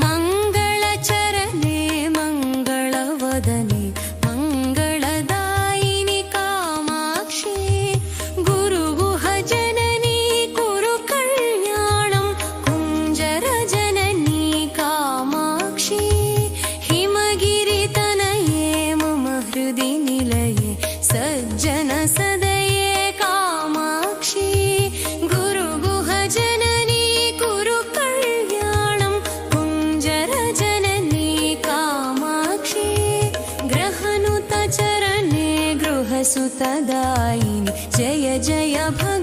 मङ्गलचरणे मङ्गलवदने मङ्गलदायिनि कामाक्षी गुरुगुहजननी कुरु कल्याणं कुञ्जरजननी कामाक्षी हिमगिरितनये मम हृदि निलये सज्जन सदये कामाक्षी गुरुगुहजननी कुरु कल्याणं कुञ्जरजननी कामाक्षी ग्रहनुतचरणे गृहसुतदायिनि जय जय भग